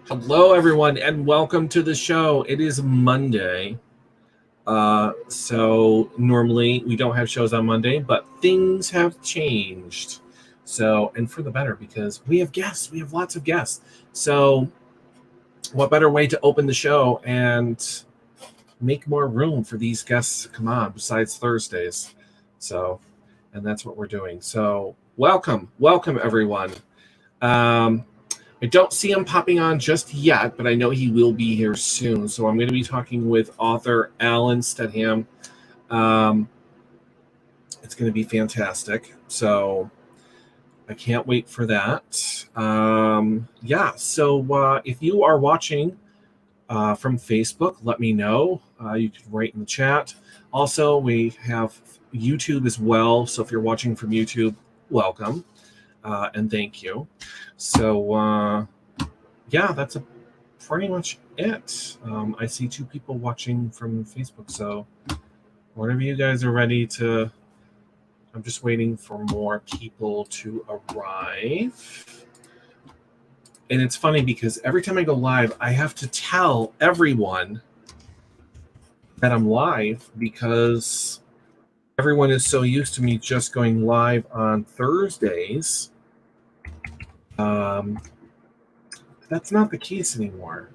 Hello, everyone, and welcome to the show. It is Monday. So normally we don't have shows on Monday, but things have changed. And for the better, because we have guests. We have lots of guests. So what better way to open the show and make more room for these guests to come on besides Thursdays? And that's what we're doing. So welcome, everyone. I don't see him popping on just yet, but I know he will be here soon. So I'm going to be talking with author Allen Steadham. It's going to be fantastic. So I can't wait for that. So if you are watching from Facebook, let me know. You can write in the chat. Also, we have YouTube as well. So if you're watching from YouTube, welcome. And thank you. So, that's pretty much it. I see two people watching from Facebook. So whenever you guys are ready to, I'm just waiting for more people to arrive. And it's funny because every time I go live, I have to tell everyone that I'm live because everyone is so used to me just going live on Thursdays. That's not the case anymore.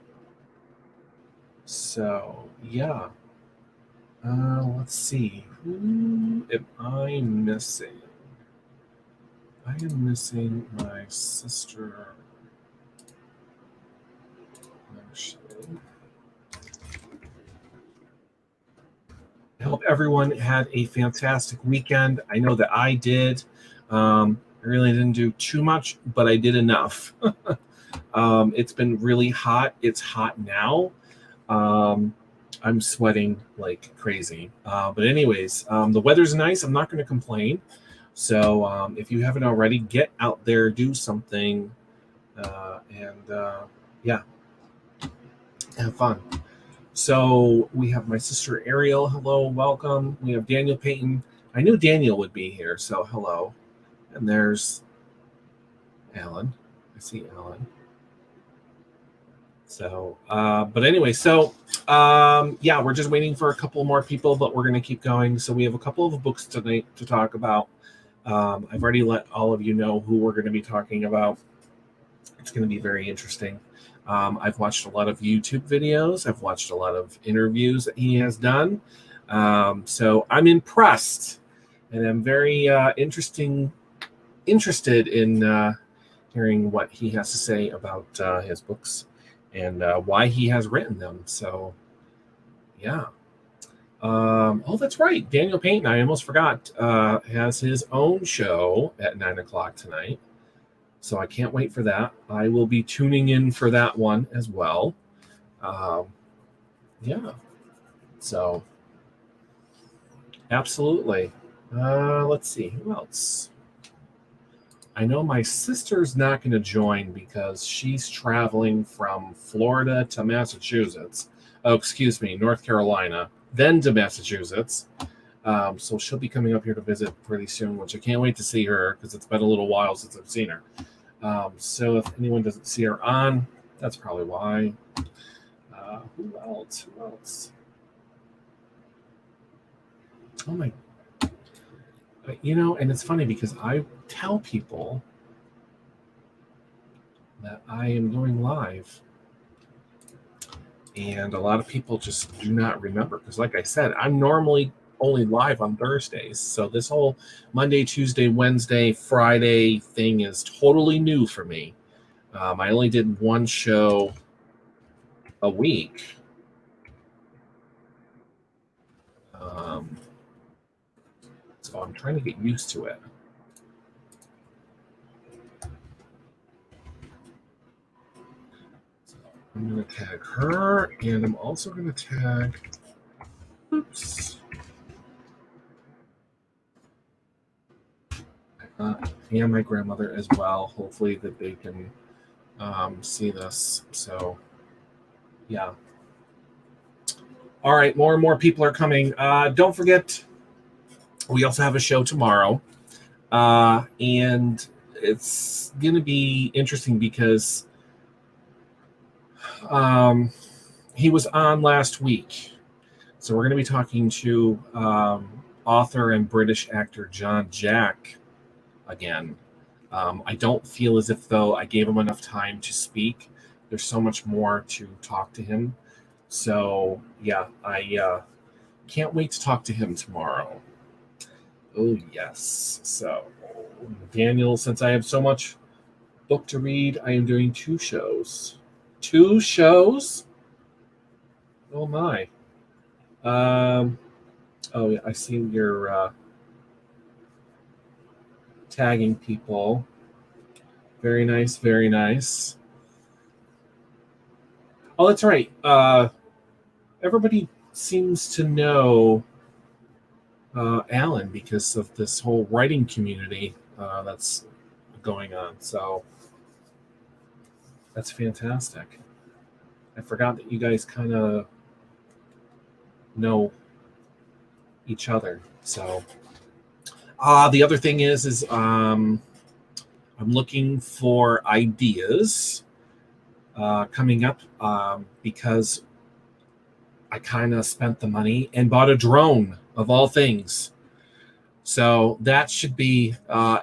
So, yeah. Let's see. Who am I missing? I am missing my sister. Actually, I hope everyone had a fantastic weekend. I know that I did. I really didn't do too much, but I did enough. It's been really hot. It's hot now. I'm sweating like crazy. But anyways, the weather's nice. I'm not going to complain. So if you haven't already, get out there, do something, have fun. So we have my sister Ariel. Hello, welcome. We have Daniel Payton. I knew Daniel would be here, so hello. And there's Alan. I see Alan. So, but anyway, we're just waiting for a couple more people, but we're going to keep going. So we have a couple of books tonight to talk about. I've already let all of you know who we're going to be talking about. It's going to be very interesting. I've watched a lot of YouTube videos. I've watched a lot of interviews that he has done. So I'm impressed, and I'm very interested in hearing what he has to say about his books and why he has written them. So, yeah. That's right. Daniel Payton, I almost forgot, has his own show at 9 o'clock tonight. So I can't wait for that. I will be tuning in for that one as well. So, absolutely. Let's see. Who else? I know my sister's not going to join because she's traveling from Florida to Massachusetts. Oh, excuse me, North Carolina, then to Massachusetts. So she'll be coming up here to visit pretty soon, which I can't wait to see her because it's been a little while since I've seen her. So if anyone doesn't see her on, that's probably why. Who else? Oh my. And it's funny because I tell people that I am going live, and a lot of people just do not remember because, like I said, I'm normally only live on Thursdays. So this whole Monday, Tuesday, Wednesday, Friday thing is totally new for me. I only did one show a week. So I'm trying to get used to it. So I'm going to tag her, and I'm also going to tag, and my grandmother as well. Hopefully that they can see this. So, yeah. All right, more and more people are coming. Don't forget, we also have a show tomorrow. And it's going to be interesting because He was on last week. So we're going to be talking to author and British actor John Jack again. I don't feel as if though I gave him enough time to speak. There's so much more to talk to him. So yeah, I can't wait to talk to him tomorrow. Oh yes. So Daniel, since I have so much book to read, I am doing 2 shows. 2 shows? Oh my. Oh yeah, I see you're tagging people. Very nice, very nice. Oh, that's right. Everybody seems to know Alan because of this whole writing community that's going on. So that's fantastic. I forgot that you guys kind of know each other. So the other thing is I'm looking for ideas coming up because I kind of spent the money and bought a drone of all things. So that should be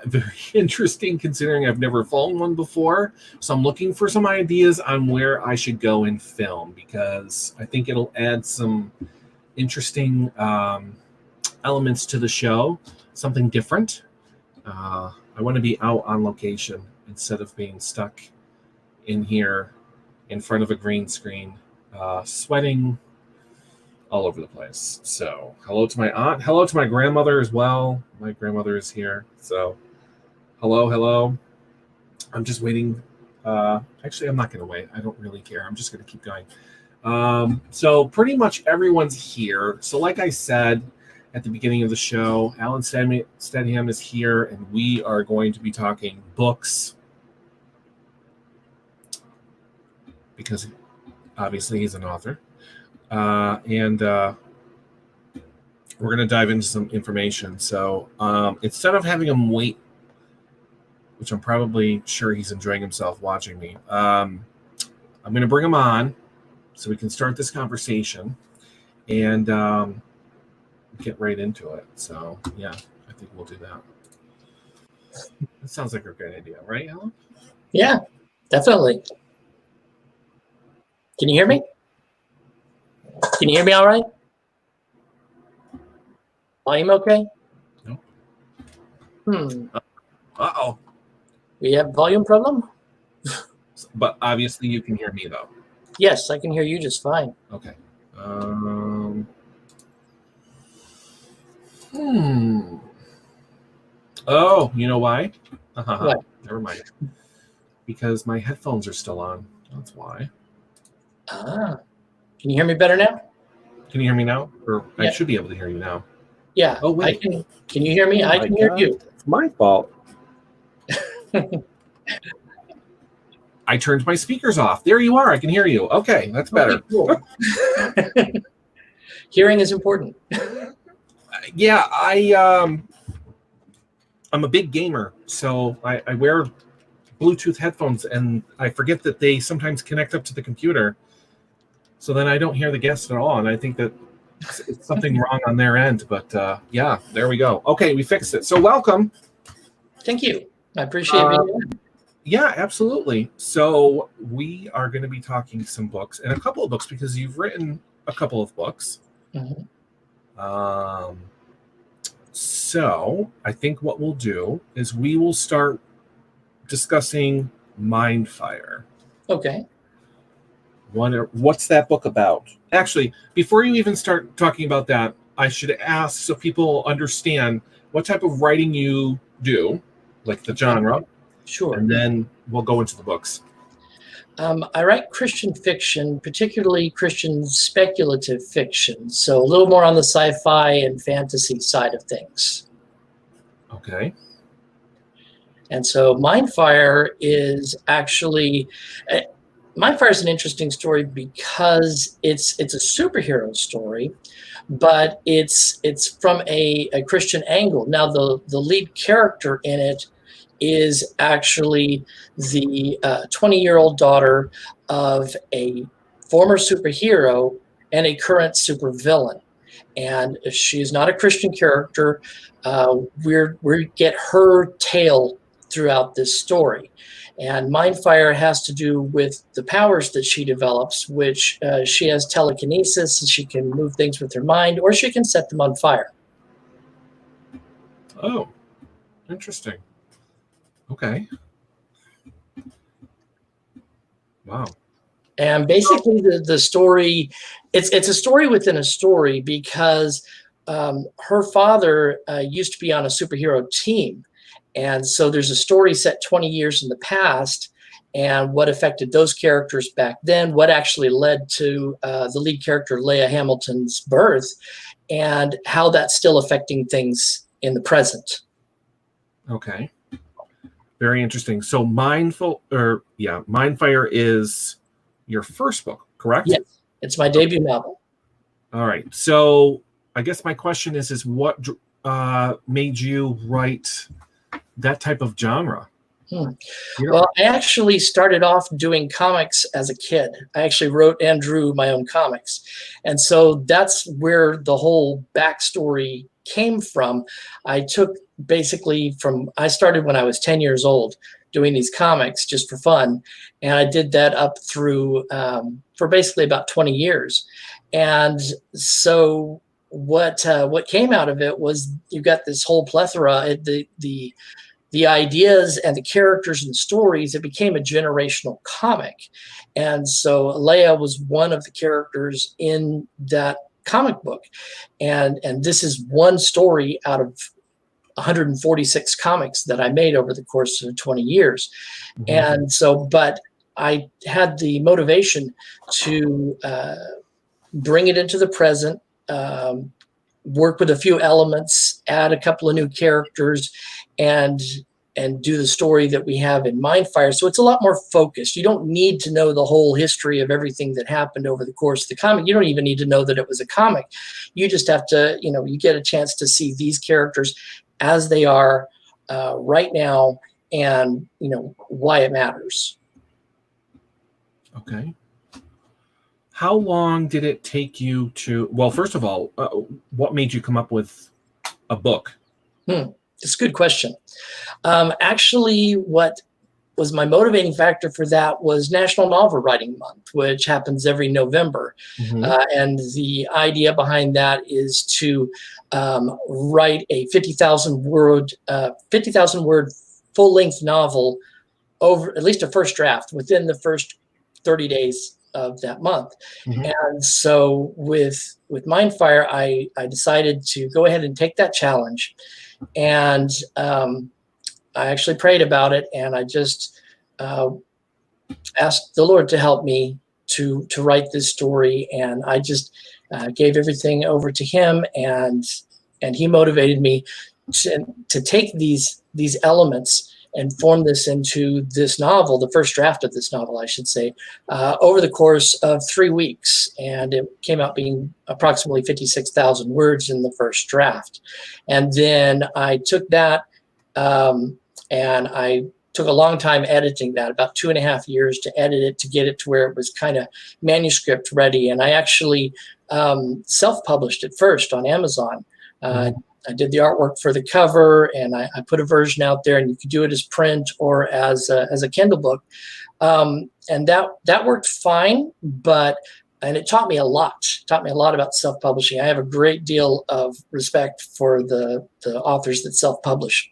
very interesting considering I've never flown one before. So I'm looking for some ideas on where I should go and film because I think it'll add some interesting elements to the show, something different. I want to be out on location instead of being stuck in here in front of a green screen, sweating all over the place. So hello to my aunt. Hello to my grandmother as well. My grandmother is here. So hello. I'm just waiting. Actually, I'm not going to wait. I don't really care. I'm just going to keep going. So pretty much everyone's here. So like I said at the beginning of the show, Allen Steadham is here, and we are going to be talking books because obviously he's an author. And we're going to dive into some information. So instead of having him wait, which I'm probably sure he's enjoying himself watching me, I'm going to bring him on so we can start this conversation and get right into it. So, yeah, I think we'll do that. That sounds like a great idea, right, Alan? Yeah, definitely. Can you hear me? Can you hear me all right? Volume okay? No. Uh-oh. We have volume problem? But obviously you can hear me, though. Yes, I can hear you just fine. Okay. Oh, you know why? What? Never mind. Because my headphones are still on. That's why. Ah. Can you hear me better now? Can you hear me now? Or Yeah. I should be able to hear you now. Yeah. Oh, wait. Can you hear me? I can hear you. It's my fault. I turned my speakers off. There you are. I can hear you. Okay, that's better. Okay, cool. Hearing is important. Yeah, I'm a big gamer, so I wear Bluetooth headphones, and I forget that they sometimes connect up to the computer. So then I don't hear the guests at all, and I think that it's something wrong on their end. But yeah, there we go. Okay, we fixed it. So welcome. Thank you. I appreciate being here. Yeah, absolutely. So we are going to be talking some books and a couple of books because you've written a couple of books. Mm-hmm. So I think what we'll do is we will start discussing Mindfire. Okay. What's that book about? Actually, before you even start talking about that, I should ask so people understand what type of writing you do, like the genre. Sure. And then we'll go into the books. I write Christian fiction, particularly Christian speculative fiction, so a little more on the sci-fi and fantasy side of things. Okay. And so Mindfire is actually... Mindfire is an interesting story because it's a superhero story, but it's from a Christian angle. Now, the lead character in it is actually the 20-year-old daughter of a former superhero and a current supervillain. And she's not a Christian character. We get her tale throughout this story. And Mindfire has to do with the powers that she develops, which she has telekinesis, and she can move things with her mind, or she can set them on fire. Oh, interesting. Okay. Wow. And basically the story, it's a story within a story, because her father used to be on a superhero team. And so there's a story set 20 years in the past, and what affected those characters back then, what actually led to the lead character Leia Hamilton's birth, and how that's still affecting things in the present. Okay. Very interesting. So Mindfire is your first book, correct? Yes, it's my debut novel. All right. So I guess my question is what made you write that type of genre? Well, I actually started off doing comics as a kid. I actually wrote and drew my own comics. And so that's where the whole backstory came from. I started when I was 10 years old doing these comics just for fun. And I did that up through for basically about 20 years. And so what came out of it was you got this whole plethora, the ideas and the characters and stories. It became a generational comic. And so Leia was one of the characters in that comic book. And this is one story out of 146 comics that I made over the course of 20 years. Mm-hmm. And so, but I had the motivation to bring it into the present, work with a few elements, add a couple of new characters, and do the story that we have in Mindfire. So it's a lot more focused. You don't need to know the whole history of everything that happened over the course of the comic. You don't even need to know that it was a comic. You just have to, you get a chance to see these characters as they are right now, and why it matters. Okay. How long did it take you to, well, first of all, what made you come up with a book? It's a good question. Actually, what was my motivating factor for that was National Novel Writing Month, which happens every November. Mm-hmm. And the idea behind that is to write a 50,000 word full-length novel, over at least a first draft, within the first 30 days of that month. Mm-hmm. And so with Mindfire, I decided to go ahead and take that challenge. And I actually prayed about it, and I just asked the Lord to help me to write this story. And I just gave everything over to Him, and He motivated me to take these elements and form this into this novel, the first draft of this novel, I should say, over the course of 3 weeks. And it came out being approximately 56,000 words in the first draft. And then I took that and I took a long time editing that, about 2.5 years to edit it, to get it to where it was kind of manuscript ready. And I actually self-published it first on Amazon. I did the artwork for the cover, and I put a version out there, and you could do it as print or as a Kindle book. And that worked fine, and it taught me a lot. It taught me a lot about self-publishing. I have a great deal of respect for the authors that self-publish.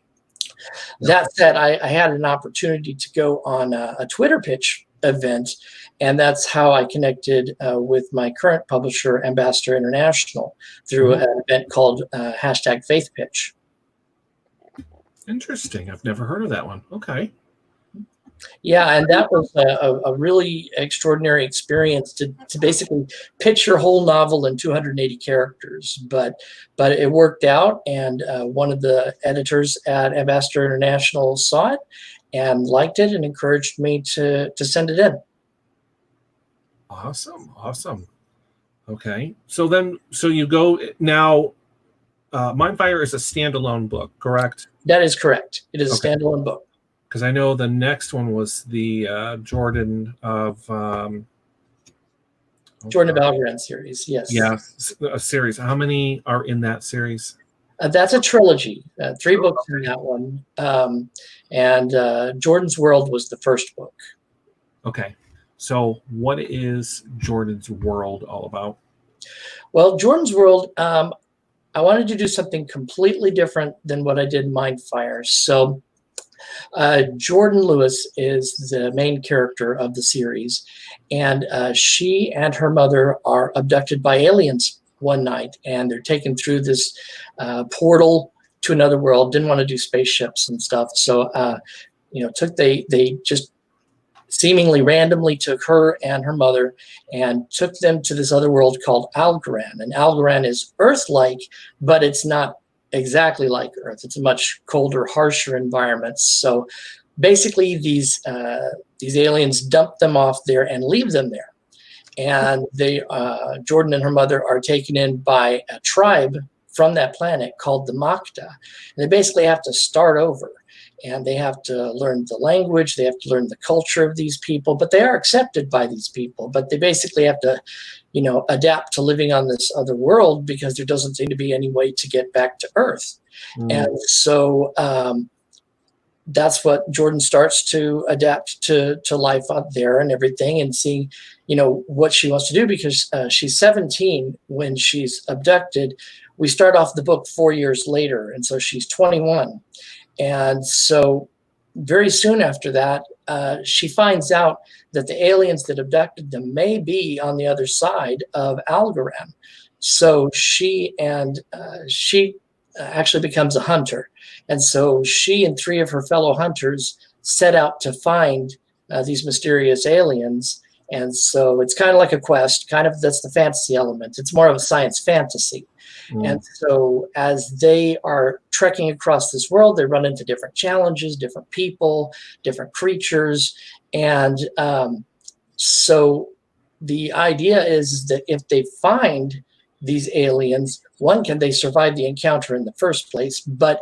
That said, I had an opportunity to go on a Twitter pitch event, and that's how I connected with my current publisher, Ambassador International, through an event called #FaithPitch. Interesting. I've never heard of that one. Okay. Yeah, and that was a really extraordinary experience to basically pitch your whole novel in 280 characters. But it worked out, and one of the editors at Ambassador International saw it and liked it and encouraged me to send it in. Awesome. Okay. So you go now. Mindfire is a standalone book, correct? That is correct. It is a standalone book. Because I know the next one was the Jordan of Jordan of Algorand series, yes. Yeah, a series. How many are in that series? That's a trilogy, 3 books in that one. And Jordan's World was the first book. Okay. So what is Jordan's World all about? Well, Jordan's World, I wanted to do something completely different than what I did in Mindfire. So Jordan Lewis is the main character of the series, and she and her mother are abducted by aliens one night, and they're taken through this portal to another world. Didn't want to do spaceships and stuff, so they just seemingly randomly took her and her mother and took them to this other world called Algorand. And Algorand is Earth-like, but it's not exactly like Earth. It's a much colder, harsher environment. So basically these aliens dump them off there and leave them there. And Jordan and her mother are taken in by a tribe from that planet called the Makta. And they basically have to start over. And they have to learn the language, they have to learn the culture of these people, but they are accepted by these people. But they basically have to, adapt to living on this other world because there doesn't seem to be any way to get back to Earth. And so that's what Jordan starts to adapt to life out there and everything, and seeing, what she wants to do, because she's 17 when she's abducted. We start off the book 4 years later, and so she's 21. And so very soon after that, she finds out that the aliens that abducted them may be on the other side of Algorand. So she actually becomes a hunter. And so she and 3 of her fellow hunters set out to find these mysterious aliens. And so it's kind of like a quest, that's the fantasy element. It's more of a science fantasy. And so as they are trekking across this world, they run into different challenges, different people, different creatures. And so the idea is that if they find these aliens, one, can they survive the encounter in the first place? But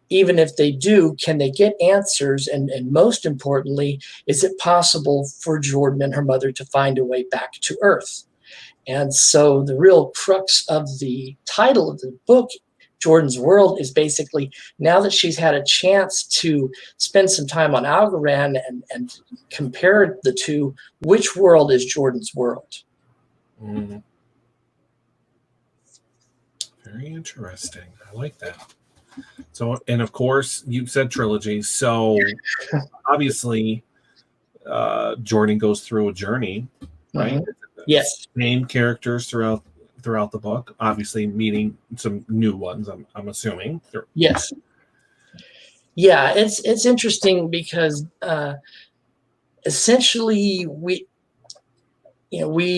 even if they do, can they get answers? And most importantly, is it possible for Jordan and her mother to find a way back to Earth? And so the real crux of the title of the book, Jordan's World, is basically, now that she's had a chance to spend some time on Algorand and compare the two, which world is Jordan's world? Very interesting. I like that. So, and of course, you said trilogy. So obviously, Jordan goes through a journey, right? Mm-hmm. Yes. Main characters throughout the book, obviously meeting some new ones. I'm assuming. Yes. Yeah, it's interesting because essentially we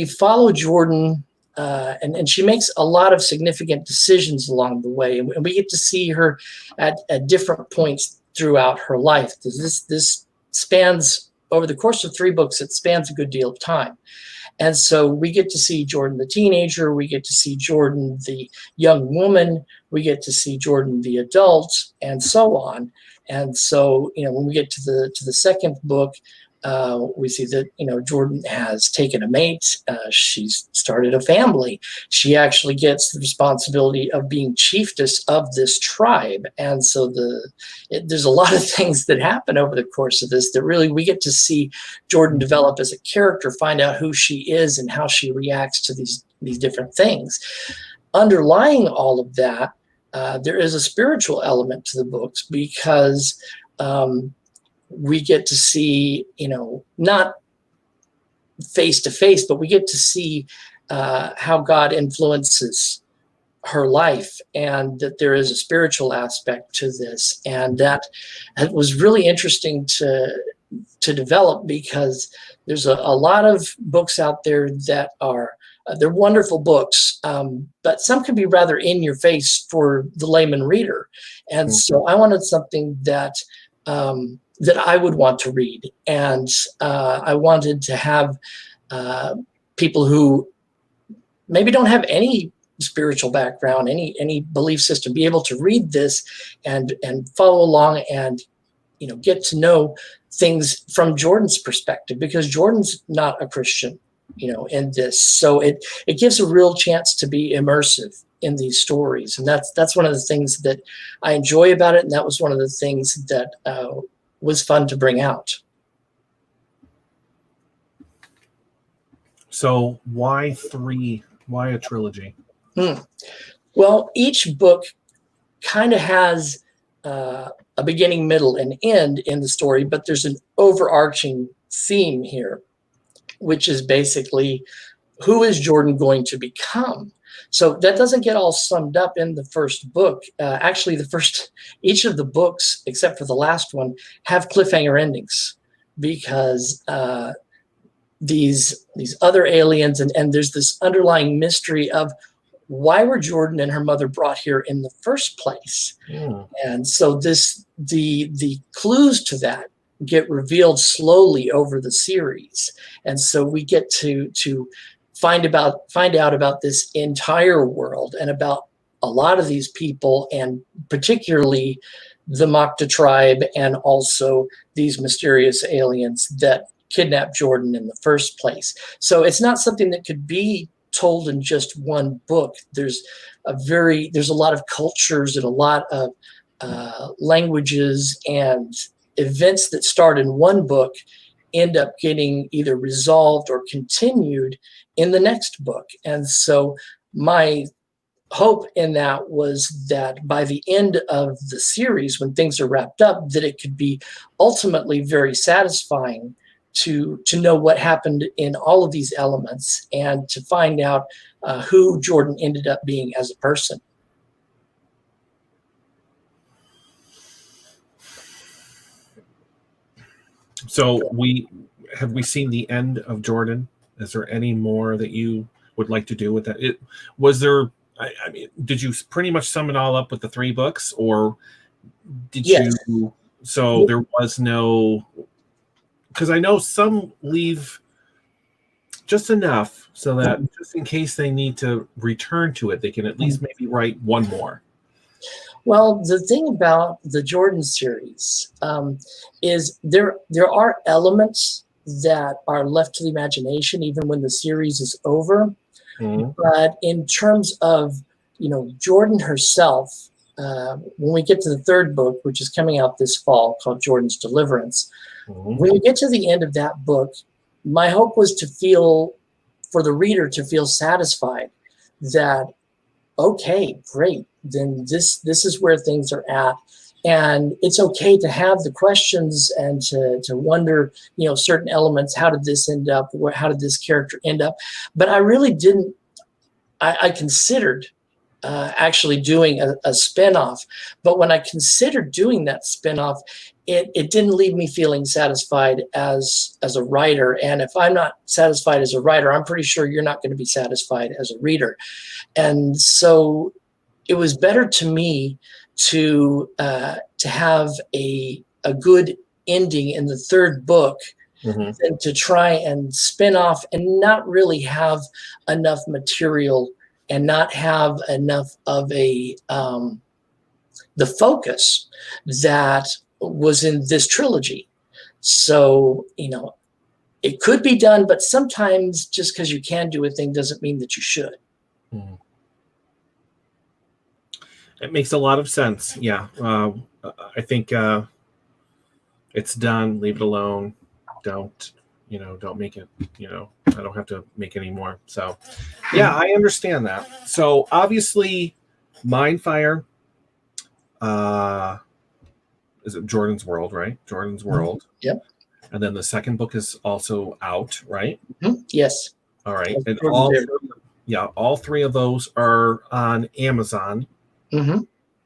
follow Jordan, and she makes a lot of significant decisions along the way, and we get to see her at different points throughout her life. This spans over the course of 3 books. It spans a good deal of time. And so we get to see Jordan the teenager, we get to see Jordan the young woman, we get to see Jordan the adult, and so on. And so, when we get to the second book, we see that, Jordan has taken a mate. She's started a family. She actually gets the responsibility of being chiefess of this tribe. And so there's a lot of things that happen over the course of this that really we get to see Jordan develop as a character, find out who she is and how she reacts to these different things. Underlying all of that, there is a spiritual element to the books, because we get to see, not face to face, but we get to see how God influences her life, and that there is a spiritual aspect to this. And that was really interesting to develop, because there's a lot of books out there that are, they're wonderful books, but some can be rather in your face for the layman reader. And so I wanted something that I would want to read. And I wanted to have people who maybe don't have any spiritual background, any belief system, be able to read this and follow along and, get to know things from Jordan's perspective, because Jordan's not a Christian, in this. So it gives a real chance to be immersive in these stories. And that's one of the things that I enjoy about it. And that was one of the things that was fun to bring out. So why 3? Why a trilogy? Well, each book kind of has a beginning, middle, and end in the story, but there's an overarching theme here, which is basically, who is Jordan going to become? So that doesn't get all summed up in the first book. Actually, each of the books, except for the last one, have cliffhanger endings, because these other aliens, and there's this underlying mystery of why were Jordan and her mother brought here in the first place. And so the clues to that get revealed slowly over the series, and so we get to find out about this entire world and about a lot of these people, and particularly the Makta tribe, and also these mysterious aliens that kidnapped Jordan in the first place. So it's not something that could be told in just one book. There's a lot of cultures and a lot of languages and events that start in one book end up getting either resolved or continued in the next book. And so my hope in that was that by the end of the series, when things are wrapped up, that it could be ultimately very satisfying to know what happened in all of these elements, and to find out who Jordan ended up being as a person. So have we seen the end of Jordan? Is there any more that you would like to do with that? I mean, did you pretty much sum it all up with the 3 books, or did you? So there was no, because I know some leave just enough so that just in case they need to return to it, they can at least maybe write one more. Well, the thing about the Jordan series is there are elements that are left to the imagination even when the series is over. But in terms of, Jordan herself, when we get to the 3rd book, which is coming out this fall, called Jordan's Deliverance, when we get to the end of that book, my hope was for the reader to feel satisfied that, okay, great, then this is where things are at. And it's okay to have the questions and to wonder, certain elements. How did this end up? How did this character end up? But I really didn't. I considered actually doing a spinoff. But when I considered doing that spinoff, it didn't leave me feeling satisfied as a writer. And if I'm not satisfied as a writer, I'm pretty sure you're not going to be satisfied as a reader. And so it was better to me to have a good ending in the 3rd book than to try and spin off and not really have enough material and not have enough of the focus that was in this trilogy. So, it could be done, but sometimes just because you can do a thing doesn't mean that you should. It makes a lot of sense. Yeah. I think it's done. Leave it alone. Don't make it, I don't have to make any more. So yeah, I understand that. So obviously Mindfire, is it Jordan's World, right? Jordan's World. Yep. And then the 2nd book is also out, right? Yes. All right. And all 3 of those are on Amazon.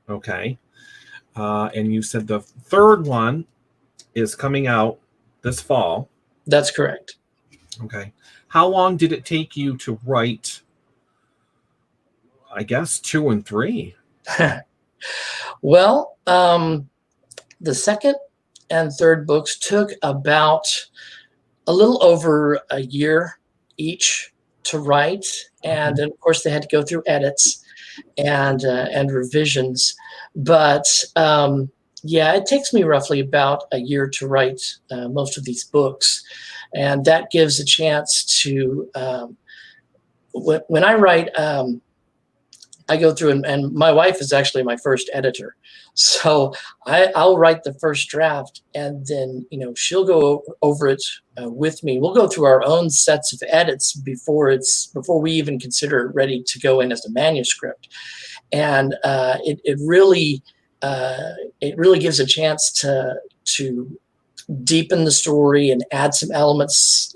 Okay. And you said the 3rd one is coming out this fall. That's correct. Okay. How long did it take you to write, I guess, 2 and 3? Well, the 2nd and 3rd books took about a little over a year each to write. And then, of course, they had to go through edits and revisions. But Yeah, it takes me roughly about a year to write most of these books, and that gives a chance to when I write. I go through, and my wife is actually my first editor. So I'll write the first draft, and then, she'll go over it with me. We'll go through our own sets of edits before we even consider it ready to go in as a manuscript. And it really gives a chance to deepen the story and add some elements,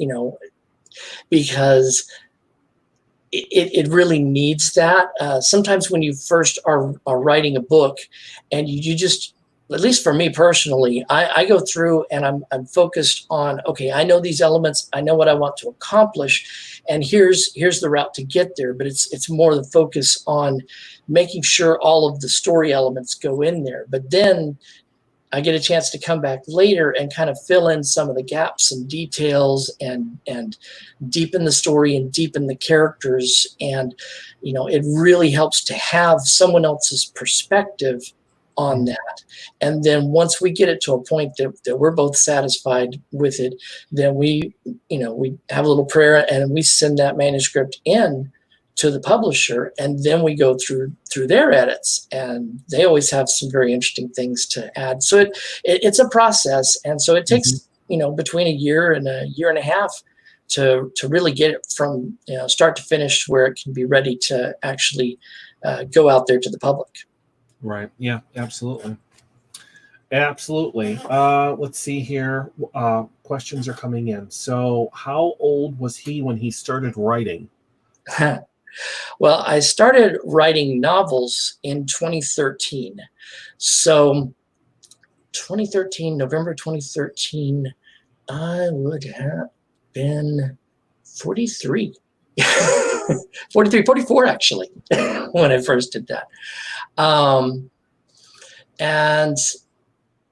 because it really needs that. Sometimes when you first are writing a book, and you just, at least for me personally, I go through and I'm focused on, okay, I know these elements, I know what I want to accomplish, and here's the route to get there. But it's more the focus on making sure all of the story elements go in there. But then I get a chance to come back later and kind of fill in some of the gaps and details and deepen the story and deepen the characters. And, it really helps to have someone else's perspective on that. And then once we get it to a point that we're both satisfied with it, then we have a little prayer and we send that manuscript in to the publisher, and then we go through their edits, and they always have some very interesting things to add. So it's a process, and so it takes between a year and a year and a half to really get it from start to finish, where it can be ready to actually go out there to the public. Right. Yeah, absolutely. Let's see here. Questions are coming in. So how old was he when he started writing? Well, I started writing novels in 2013. So November 2013, I would have been 43. 44 actually, when I first did that.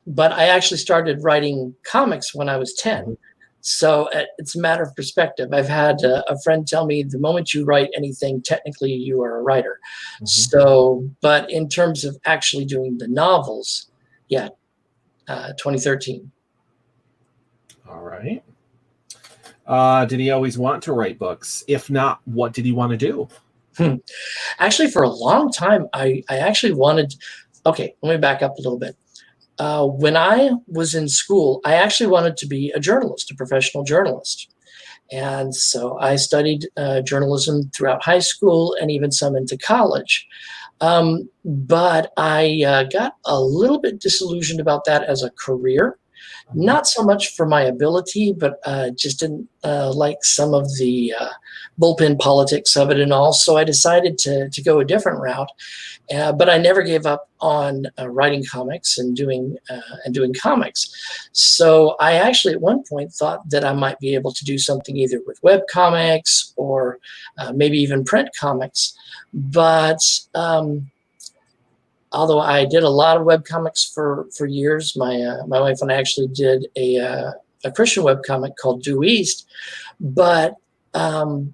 But I actually started writing comics when I was 10. So it's a matter of perspective. I've had a friend tell me, the moment you write anything, technically you are a writer. So, but in terms of actually doing the novels, 2013. All right. Did he always want to write books? If not, what did he want to do? Actually, for a long time, I actually wanted. Okay, let me back up a little bit. When I was in school, I actually wanted to be a journalist, a professional journalist. And so I studied journalism throughout high school and even some into college. But I got a little bit disillusioned about that as a career. Not so much for my ability, but just didn't like some of the bullpen politics of it and all. So I decided to go a different route. But I never gave up on writing comics and doing comics. So I actually at one point thought that I might be able to do something either with web comics or maybe even print comics. But although I did a lot of web comics for years, my wife and I actually did a Christian web comic called Due East. But no,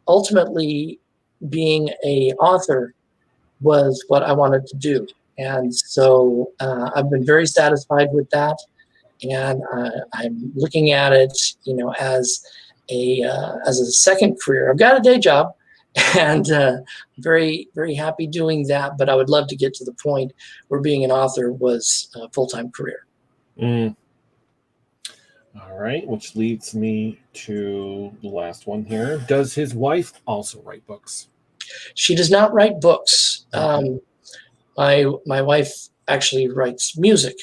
ultimately, being an author was what I wanted to do. And so I've been very satisfied with that. And I'm looking at it, as a second career. I've got a day job and very, very happy doing that. But I would love to get to the point where being an author was a full-time career. All right, which leads me to the last one here. Does his wife also write books? She does not write books. My wife actually writes music.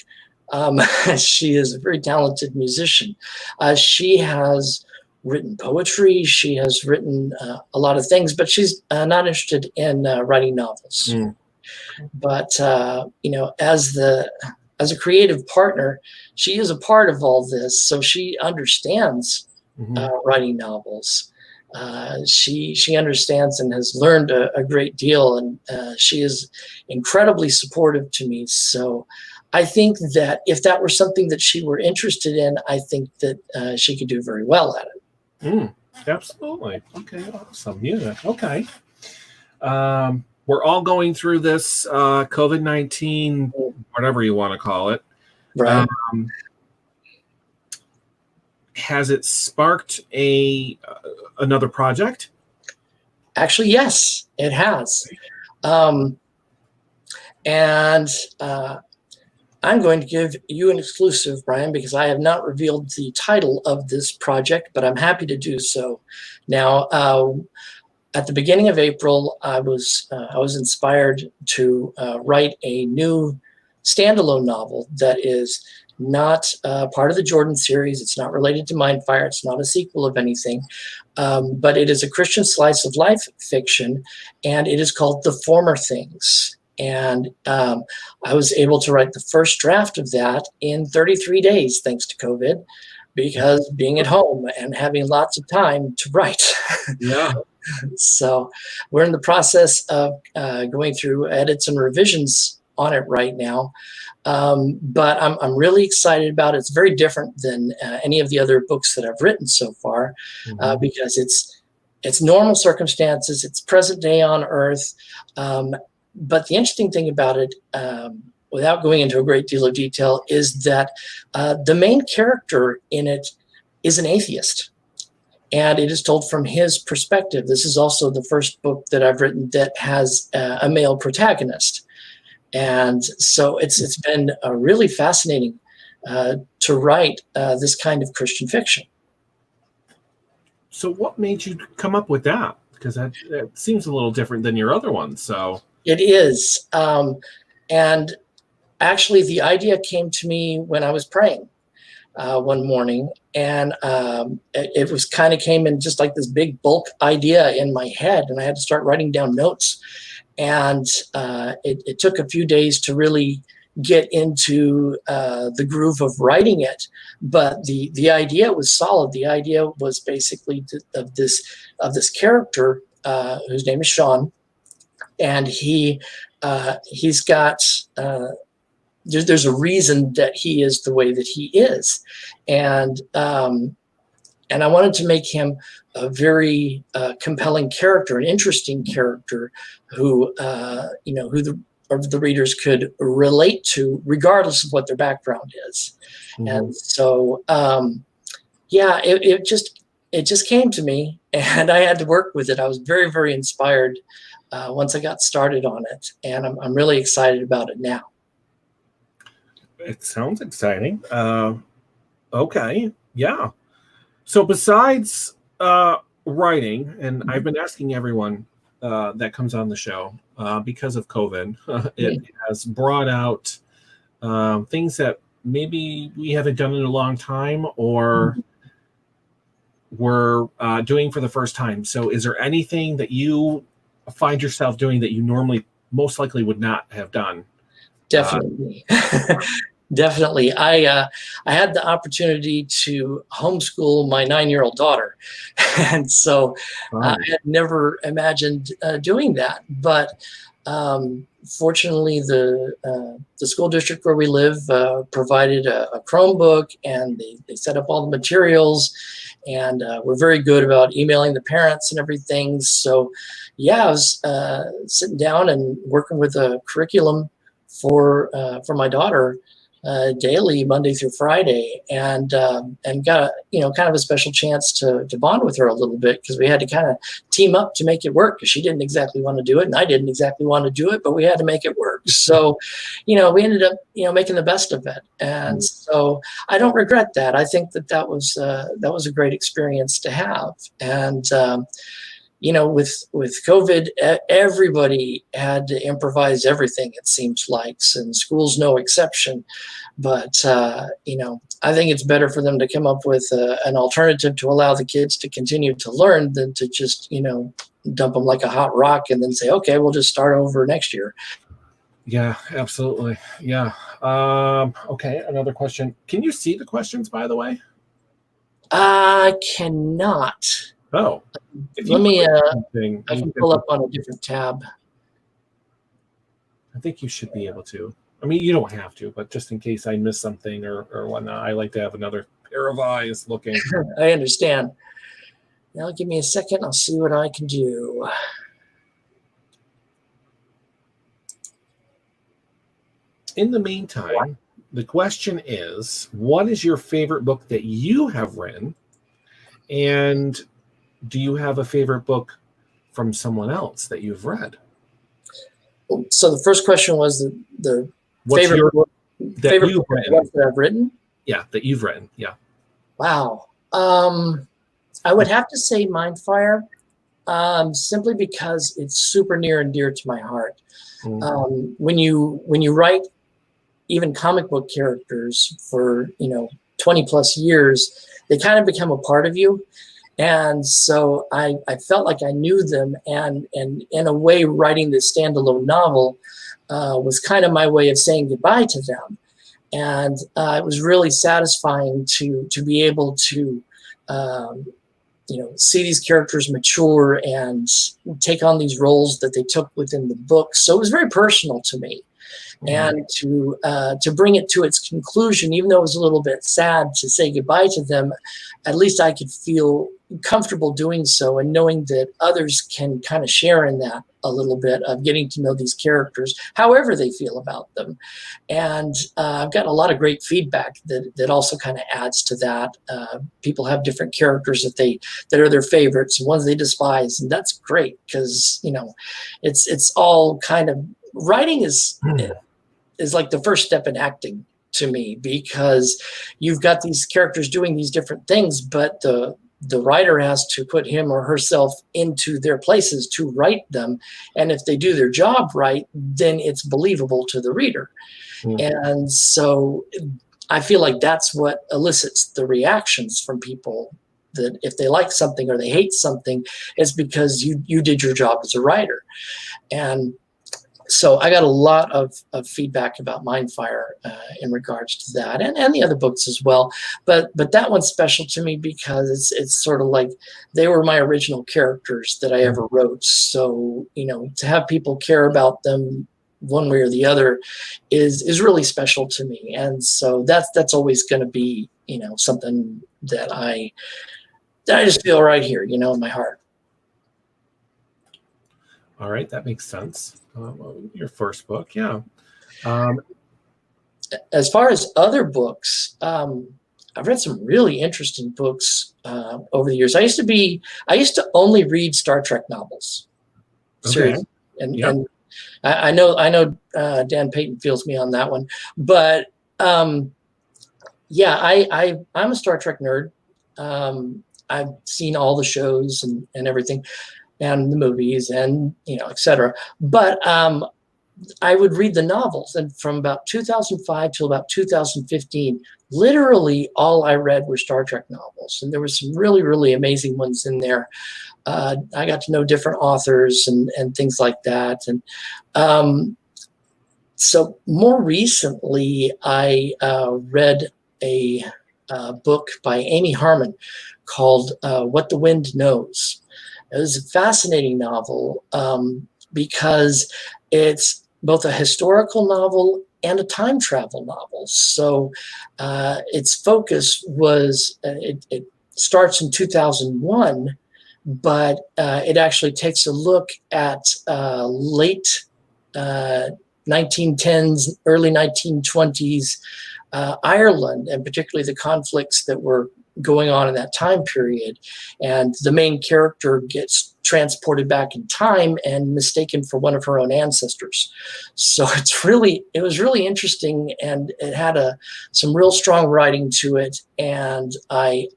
She is a very talented musician. She has written poetry. She has written a lot of things, but she's not interested in writing novels. But as a creative partner, she is a part of all this, so she understands writing novels. She understands and has learned a great deal, and she is incredibly supportive to me. So I think that if that were something that she were interested in, I think that she could do very well at it. Absolutely. Okay, awesome. Yeah. Okay. we're all going through this COVID-19, whatever you want to call it. Right. Has it sparked another project? Actually, yes, it has. And I'm going to give you an exclusive, Brian, because I have not revealed the title of this project, but I'm happy to do so. Now, at the beginning of April, I was inspired to write a new standalone novel that is not part of the Jordan series. It's not related to Mindfire. It's not a sequel of anything, but it is a Christian slice of life fiction, and it is called The Former Things. And I was able to write the first draft of that in 33 days, thanks to COVID, because being at home and having lots of time to write. Yeah. So we're in the process of going through edits and revisions on it right now. But I'm really excited about it. It's very different than any of the other books that I've written so far, because it's normal circumstances. It's present day on Earth. But the interesting thing about it, without going into a great deal of detail, is that the main character in it is an atheist. And it is told from his perspective. This is also the first book that I've written that has a male protagonist. And so it's been really fascinating to write this kind of Christian fiction. So what made you come up with that? Because that seems a little different than your other ones. So it is. And actually, the idea came to me when I was praying one morning. And it was kind of came in just like this big bulk idea in my head. And I had to start writing down notes. And it took a few days to really get into the groove of writing it. But the idea was solid. The idea was basically of this character whose name is Sean. And he's got there's a reason that he is the way that he is. And I wanted to make him a very compelling character, an interesting character who the readers could relate to, regardless of what their background is. And so, it just came to me, and I had to work with it. I was very, very inspired once I got started on it, and I'm really excited about it now. It sounds exciting. Okay, yeah. So besides writing, and I've been asking everyone that comes on the show, because of COVID, it has brought out things that maybe we haven't done in a long time, or we're doing for the first time. So is there anything that you find yourself doing that you normally most likely would not have done? Definitely. Definitely. I had the opportunity to homeschool my 9-year-old daughter. And so I had never imagined doing that. But fortunately, the school district where we live provided a Chromebook, and they set up all the materials, and we're very good about emailing the parents and everything. So I was sitting down and working with a curriculum for my daughter daily, Monday through Friday, and got kind of a special chance to bond with her a little bit, because we had to kind of team up to make it work, because she didn't exactly want to do it and I didn't exactly want to do it, but we had to make it work. So we ended up making the best of it, and so I don't regret that. I think that was a great experience to have. And with COVID, everybody had to improvise everything, it seems like, and school's no exception. But, I think it's better for them to come up with an alternative to allow the kids to continue to learn than to just, dump them like a hot rock and then say, okay, we'll just start over next year. Yeah, absolutely. Yeah. Okay, another question. Can you see the questions, by the way? I cannot. Oh, let me. I can pull up on a different tab. I think you should be able to. I mean, you don't have to, but just in case I miss something or whatnot, I like to have another pair of eyes looking. I understand. Now, give me a second. I'll see what I can do. in the meantime, the question is, what is your favorite book that you have written? And do you have a favorite book from someone else that you've read? So the first question was the What's favorite your book, that favorite you've book written? that I've written. Yeah, that you've written. Yeah. Wow. I would have to say Mindfire, simply because it's super near and dear to my heart. When you write even comic book characters for 20 plus years, they kind of become a part of you. And so I felt like I knew them, and in a way, writing this standalone novel was kind of my way of saying goodbye to them. And it was really satisfying to be able to see these characters mature and take on these roles that they took within the book. So it was very personal to me. And to bring it to its conclusion, even though it was a little bit sad to say goodbye to them, at least I could feel comfortable doing so, and knowing that others can kind of share in that a little bit of getting to know these characters, however they feel about them. And I've gotten a lot of great feedback that also kind of adds to that. People have different characters that are their favorites, ones they despise, and that's great, because it's all kind of, writing is like the first step in acting to me, because you've got these characters doing these different things, but the writer has to put him or herself into their places to write them. And if they do their job right, then it's believable to the reader. And so I feel like that's what elicits the reactions from people, that if they like something or they hate something, it's because you did your job as a writer. And so I got a lot of feedback about Mindfire in regards to that, and the other books as well. But that one's special to me because it's sort of like they were my original characters that I ever wrote. So to have people care about them one way or the other is really special to me. And so that's always going to be something that I just feel right here, in my heart. All right, that makes sense. Your first book, yeah. As far as other books, I've read some really interesting books over the years. I used to only read Star Trek novels. Seriously. And I know Dan Payton feels me on that one, but yeah, I'm a Star Trek nerd. I've seen all the shows and everything, and the movies, and etc. But I would read the novels, and from about 2005 till about 2015, literally all I read were Star Trek novels, and there were some really, really amazing ones in there. I got to know different authors and things like that. And so more recently, I read a book by Amy Harmon called What the Wind Knows. It was a fascinating novel because it's both a historical novel and a time travel novel. So its focus was, it starts in 2001, but it actually takes a look at late 1910s, early 1920s Ireland, and particularly the conflicts that were going on in that time period. And the main character gets transported back in time and mistaken for one of her own ancestors. So it was really interesting, and it had some real strong writing to it. And it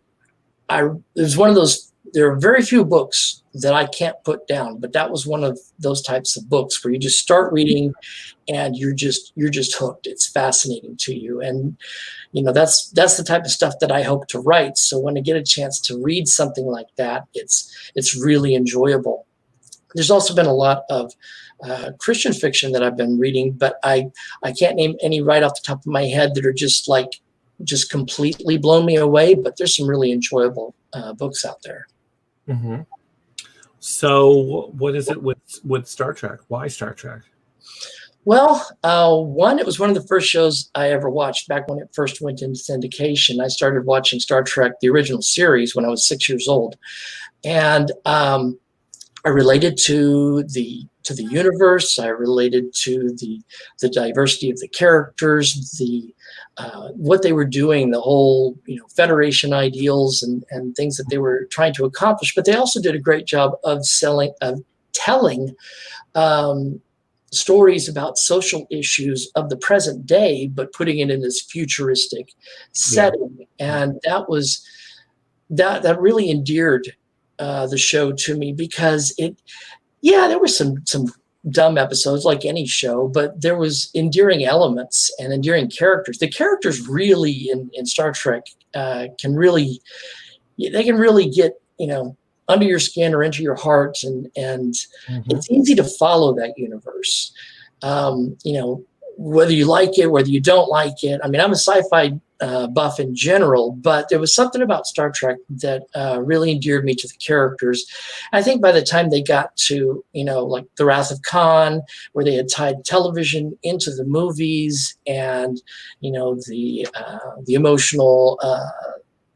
was one of those, there are very few books that I can't put down, but that was one of those types of books where you just start reading and you're just hooked. It's fascinating to you. And that's the type of stuff that I hope to write. So when I get a chance to read something like that, it's really enjoyable. There's also been a lot of Christian fiction that I've been reading, but I can't name any right off the top of my head that are just completely blown me away. But there's some really enjoyable books out there. Mm-hmm. So what is it with Star Trek? Why Star Trek? Well, it was one of the first shows I ever watched back when it first went into syndication. I started watching Star Trek, the original series, when I was 6 years old. And I related to the to the universe. I related to the diversity of the characters, the what they were doing, the whole Federation ideals and things that they were trying to accomplish. But they also did a great job of telling stories about social issues of the present day, but putting it in this futuristic setting. And that really endeared the show to me, because there were some dumb episodes like any show, but there was endearing elements and endearing characters. The characters really in Star Trek can really get under your skin or into your heart, and it's easy to follow that universe. Whether you like it, whether you don't like it. I mean, I'm a sci-fi buff in general, but there was something about Star Trek that really endeared me to the characters. I think by the time they got to, like The Wrath of Khan, where they had tied television into the movies, and, the emotional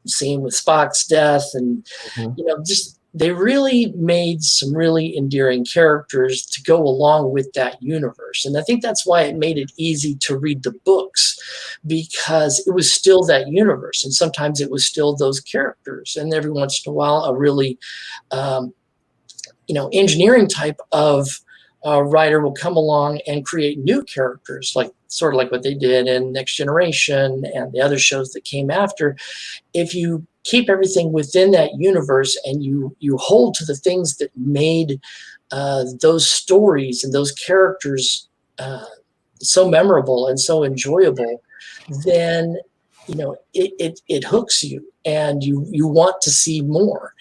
scene with Spock's death, and, they really made some really endearing characters to go along with that universe. And I think that's why it made it easy to read the books, because it was still that universe. And sometimes it was still those characters. And every once in a while, a really, engineering type of writer will come along and create new characters, sort of like what they did in Next Generation and the other shows that came after. If you keep everything within that universe and you hold to the things that made those stories and those characters so memorable and so enjoyable, then it hooks you and you want to see more.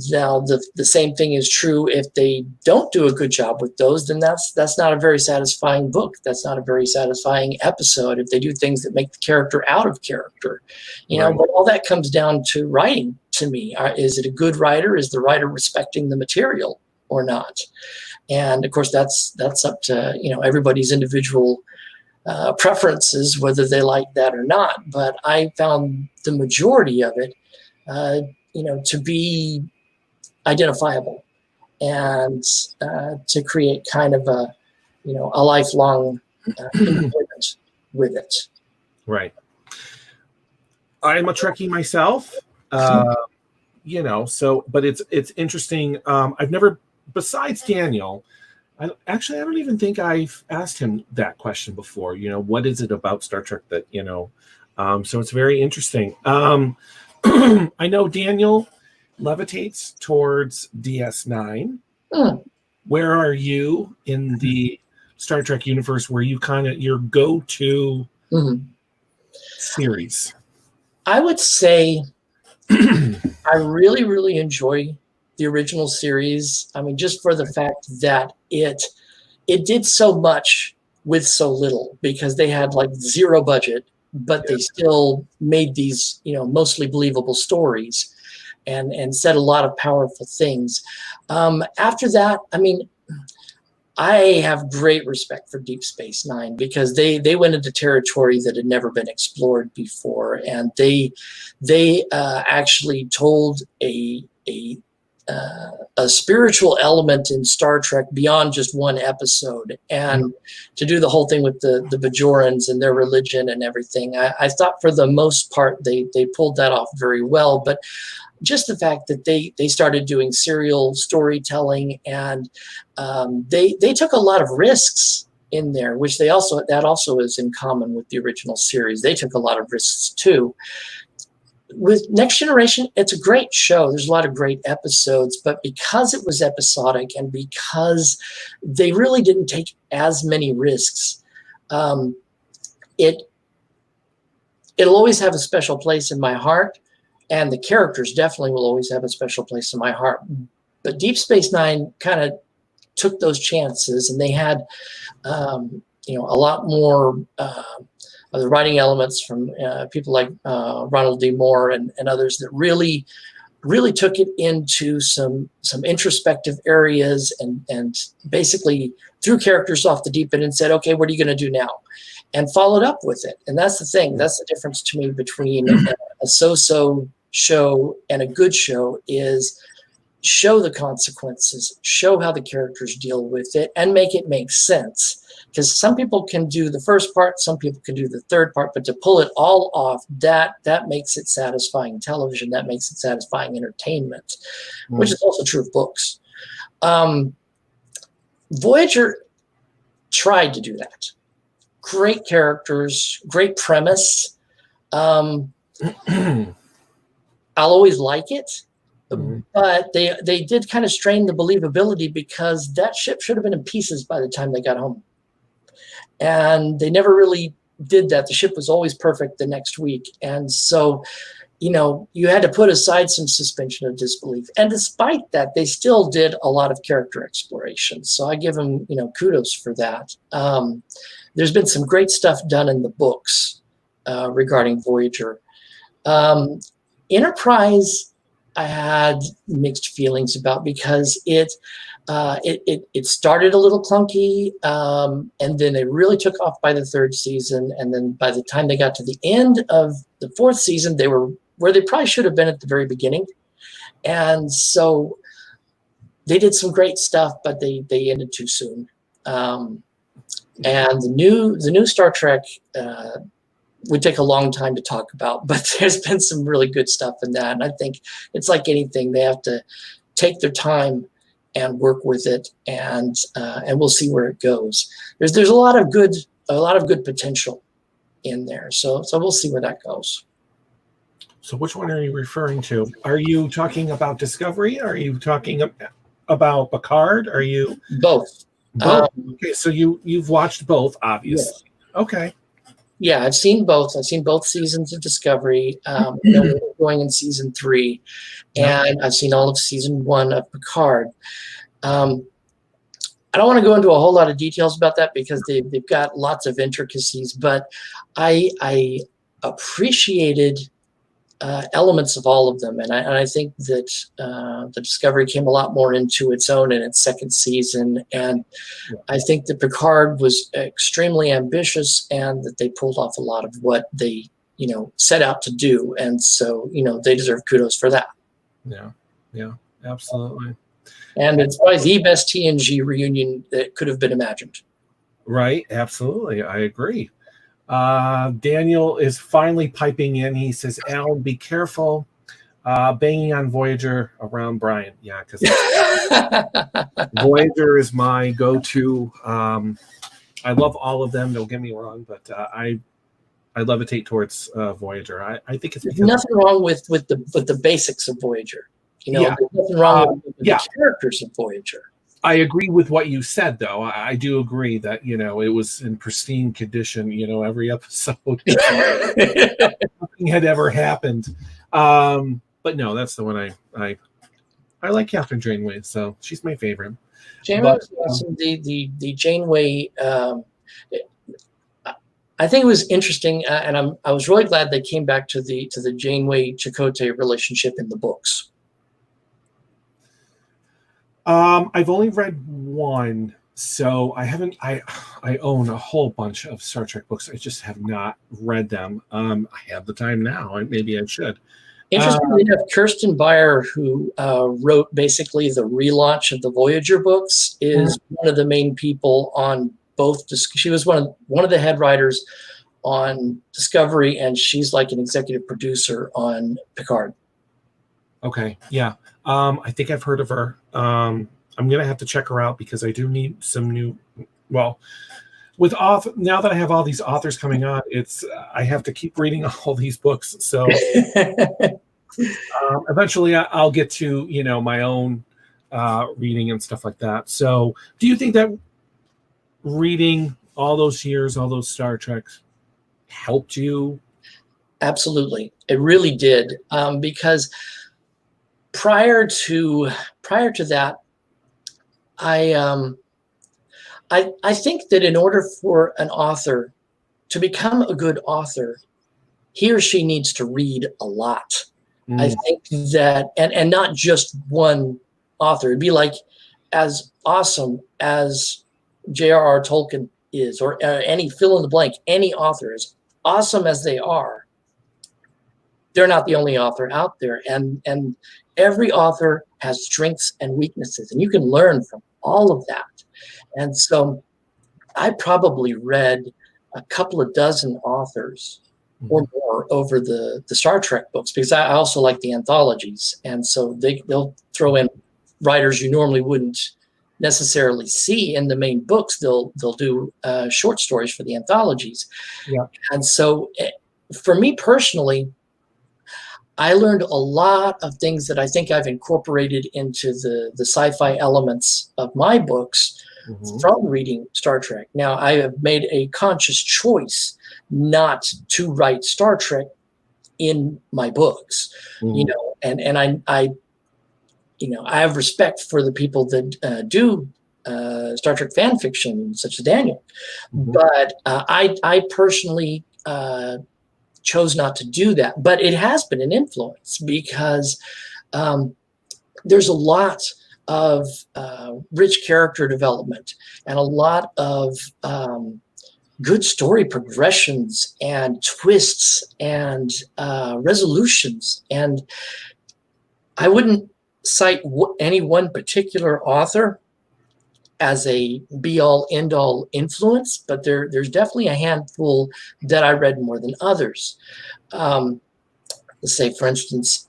Now the same thing is true if they don't do a good job with those, then that's not a very satisfying book. That's not a very satisfying episode if they do things that make the character out of character. Right. But all that comes down to writing to me. Is it a good writer? Is the writer respecting the material or not? And of course that's up to everybody's individual preferences, whether they like that or not. But I found the majority of it, to be identifiable and to create kind of a lifelong enjoyment with it. Right. I'm a Trekkie myself, but it's interesting. I've never, besides Daniel, I don't even think I've asked him that question before. What is it about Star Trek that, so it's very interesting. I know Daniel levitates towards DS9. Where are you in the Star Trek universe? Where you kind of your go-to series? I would say I really, really enjoy the original series. I mean, just for the fact that it did so much with so little, because they had zero budget, but they still made these, mostly believable stories and said a lot of powerful things. After that, I mean, I have great respect for Deep Space Nine, because they went into territory that had never been explored before. And they actually told a spiritual element in Star Trek beyond just one episode, and to do the whole thing with the Bajorans and their religion and everything. I thought for the most part they pulled that off very well, but just the fact that they started doing serial storytelling, and they took a lot of risks in there, which that also is in common with the original series. They took a lot of risks too. With Next Generation, it's a great show. There's a lot of great episodes, but because it was episodic and because they really didn't take as many risks, it'll always have a special place in my heart, and the characters definitely will always have a special place in my heart. But Deep Space Nine kind of took those chances, and they had a lot more the writing elements from people like Ronald D. Moore and others that really took it into some introspective areas and basically threw characters off the deep end and said, okay, what are you going to do now? And followed up with it. And that's the thing. That's the difference to me between a so-so show and a good show is show the consequences, show how the characters deal with it, and make it make sense. Because some people can do the first part, some people can do the third part, but to pull it all off, that makes it satisfying television, that makes it satisfying entertainment, which is also true of books. Voyager tried to do that. Great characters, great premise. I'll always like it. But they did kind of strain the believability, because that ship should have been in pieces by the time they got home. And they never really did that. The ship was always perfect the next week. And so, you had to put aside some suspension of disbelief. And despite that, they still did a lot of character exploration. So I give them, kudos for that. There's been some great stuff done in the books regarding Voyager. Enterprise, I had mixed feelings about, because it started a little clunky, and then it really took off by the third season. And then by the time they got to the end of the fourth season, they were where they probably should have been at the very beginning. And so they did some great stuff, but they ended too soon. And the new Star Trek would take a long time to talk about, but there's been some really good stuff in that. And I think it's like anything, they have to take their time and work with it, and we'll see where it goes. There's a lot of good potential in there. So we'll see where that goes. So which one are you referring to? Are you talking about Discovery? Are you talking about Picard? Are you both? Okay, so you've watched both, obviously. Yeah. Okay. Yeah, I've seen both. I've seen both seasons of Discovery. We're going in season 3, and I've seen all of season 1 of Picard. I don't want to go into a whole lot of details about that, because they've got lots of intricacies, but I appreciated elements of all of them, and I think that the Discovery came a lot more into its own in its second season, and I think that Picard was extremely ambitious, and that they pulled off a lot of what they set out to do, and so they deserve kudos for that. Yeah, absolutely. And it's probably the best TNG reunion that could have been imagined. Right, absolutely, I agree. Daniel is finally piping in. He says, Alan, be careful banging on Voyager around Brian. Yeah, because Voyager is my go-to. I love all of them, don't get me wrong, but I levitate towards Voyager. I think it's there's nothing wrong with the basics of Voyager. There's nothing wrong with the characters of Voyager. I agree with what you said, though. I do agree that, it was in pristine condition, every episode. Nothing had ever happened. But no, that's the one I like Captain Janeway, so she's my favorite. Janeway was awesome. The Janeway, I think it was interesting, and I was really glad they came back to the Janeway Chakotay relationship in the books. I've only read one, so I haven't. I own a whole bunch of Star Trek books. I just have not read them. I have the time now, and maybe I should. Interestingly enough, Kirsten Beyer, who wrote basically the relaunch of the Voyager books, is one of the main people on both. She was one of the head writers on Discovery, and she's like an executive producer on Picard. Okay, yeah. I think I've heard of her. I'm gonna have to check her out, because I do need some new. Well, now that I have all these authors coming on, I have to keep reading all these books. So eventually, I'll get to my own reading and stuff like that. So, do you think that reading all those years, all those Star Treks, helped you? Absolutely, it really did, because prior to that, I think that in order for an author to become a good author, he or she needs to read a lot. I think that, and not just one author. It'd be like, as awesome as J.R.R. Tolkien is, or any fill in the blank, any author, as awesome as they are, they're not the only author out there. And every author has strengths and weaknesses, and you can learn from all of that. And so I probably read a couple of dozen authors or more over the Star Trek books, because I also like the anthologies. And so they'll throw in writers you normally wouldn't necessarily see in the main books. They'll do short stories for the anthologies. Yeah. And so for me personally, I learned a lot of things that I think I've incorporated into the sci-fi elements of my books from reading Star Trek. Now, I have made a conscious choice not to write Star Trek in my books, you know, and I have respect for the people that do Star Trek fan fiction, such as Daniel, but I personally chose not to do that. But it has been an influence, because there's a lot of rich character development and a lot of good story progressions and twists and resolutions. And I wouldn't cite any one particular author as a be-all, end-all influence, but there's definitely a handful that I read more than others. Let's say, for instance,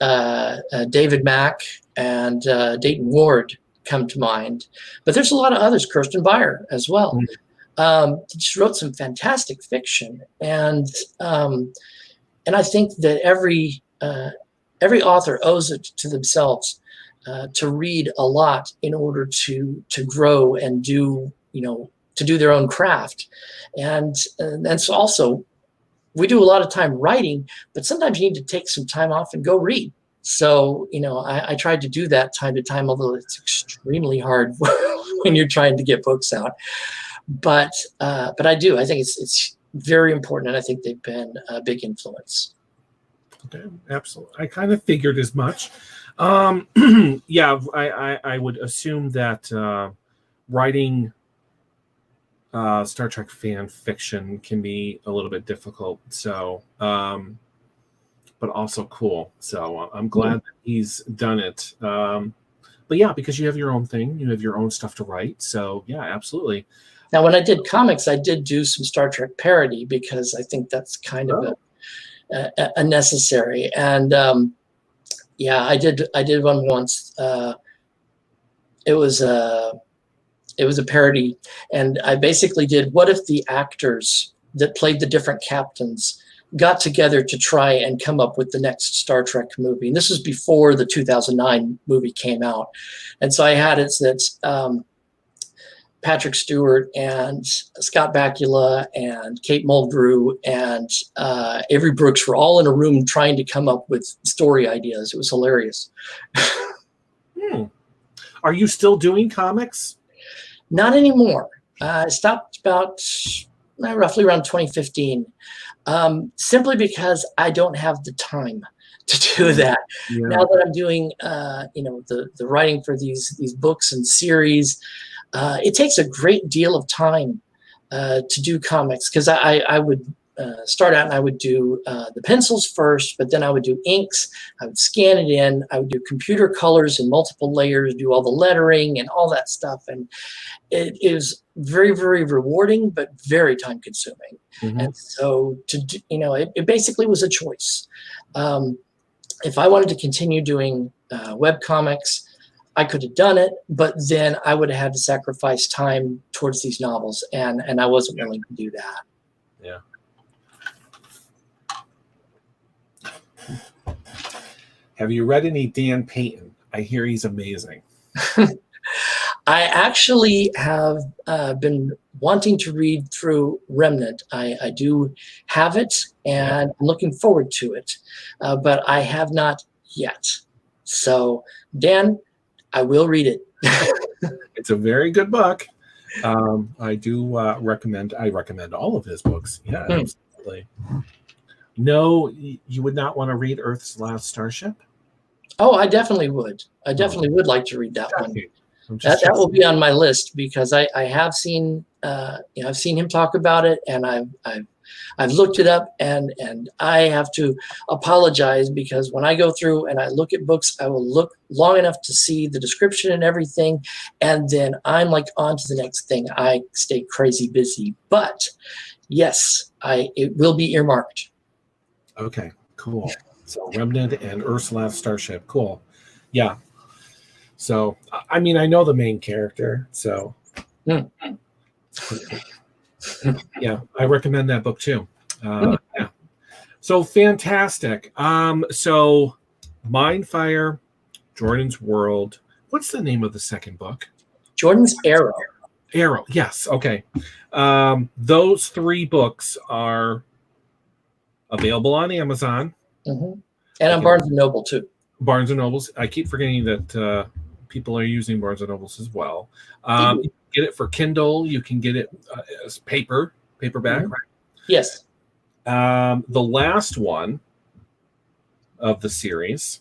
David Mack and Dayton Ward come to mind, but there's a lot of others, Kirsten Beyer as well. Just wrote some fantastic fiction, and I think that every author owes it to themselves to read a lot in order to grow and to do their own craft. And that's also, we do a lot of time writing, but sometimes you need to take some time off and go read. So, I tried to do that time to time, although it's extremely hard when you're trying to get books out. But I do. I think it's very important, and I think they've been a big influence. Okay, absolutely. I kind of figured as much. Yeah, I would assume that writing Star Trek fan fiction can be a little bit difficult. So, but also cool. So I'm glad that he's done it. But yeah, because you have your own thing, you have your own stuff to write. So yeah, absolutely. Now, when I did comics, I did do some Star Trek parody, because I think that's kind of a necessary. And yeah, I did one once. It was a parody, and I basically did, what if the actors that played the different captains got together to try and come up with the next Star Trek movie? And this was before the 2009 movie came out. And so I had it that Patrick Stewart and Scott Bakula and Kate Mulgrew and Avery Brooks were all in a room trying to come up with story ideas. It was hilarious. Are you still doing comics? Not anymore. I stopped about roughly around 2015, simply because I don't have the time to do that. Yeah. Now that I'm doing, the writing for these books and series, it takes a great deal of time to do comics, because I would start out and I would do the pencils first, but then I would do inks. I would scan it in. I would do computer colors in multiple layers, do all the lettering and all that stuff. And it is very, very rewarding, but very time consuming. And so it basically was a choice. If I wanted to continue doing web comics, I could have done it, but then I would have had to sacrifice time towards these novels, and I wasn't willing to do that. Yeah. Have you read any Dan Payton? I hear he's amazing. I actually have been wanting to read through Remnant. I do have it, and I'm looking forward to it, but I have not yet. So, Dan, I will read it. It's a very good book. I do recommend all of his books. Yeah, absolutely. No, you would not want to read Earth's Last Starship? Oh, I definitely would. I definitely would like to read that one. That will be on my list, because I have seen I've seen him talk about it, and I've I've looked it up, and I have to apologize because when I go through and I look at books, I will look long enough to see the description and everything, and then I'm like on to the next thing. I stay crazy busy, but yes, it will be earmarked. Okay, cool. So Remnant and Ursula Starship, cool. Yeah. So I mean, I know the main character, so yeah, I recommend that book too. Yeah. So fantastic. So Mindfire, Jordan's World. What's the name of the second book? Jordan's Arrow. Arrow. Yes. Okay. Those 3 books are available on Amazon. Mm-hmm. And on Barnes & Noble too. Barnes & Nobles. I keep forgetting that people are using Barnes & Nobles as well. You can get it for Kindle. You can get it as paperback, right? Yes. The last one of the series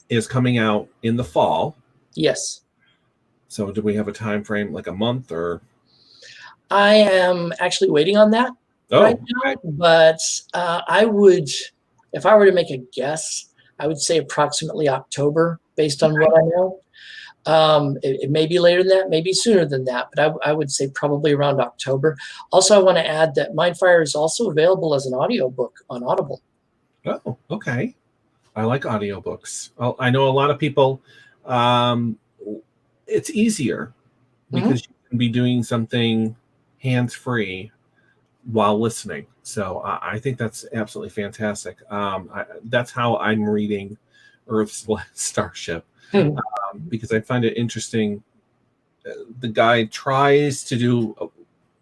is coming out in the fall. Yes. So do we have a time frame, like a month or? I am actually waiting on that right now, but I would, if I were to make a guess, I would say approximately October based on what I know. It may be later than that, maybe sooner than that, but I would say probably around October. Also, I want to add that Mindfire is also available as an audiobook on Audible. Oh, okay. I like audiobooks. Well, I know a lot of people, it's easier because you can be doing something hands-free while listening. So I think that's absolutely fantastic. That's how I'm reading Earth's Starship. Because I find it interesting. The guy tries to do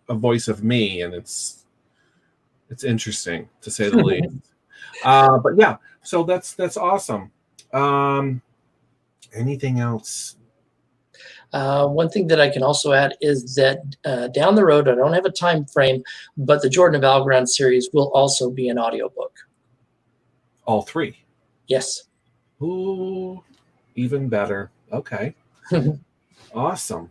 a voice of me, and it's interesting to say the least. But yeah, so that's awesome. Anything else? One thing that I can also add is that down the road, I don't have a time frame, but the Jordan of Algorand series will also be an audiobook. All 3? Yes. Ooh, even better. Okay. Awesome.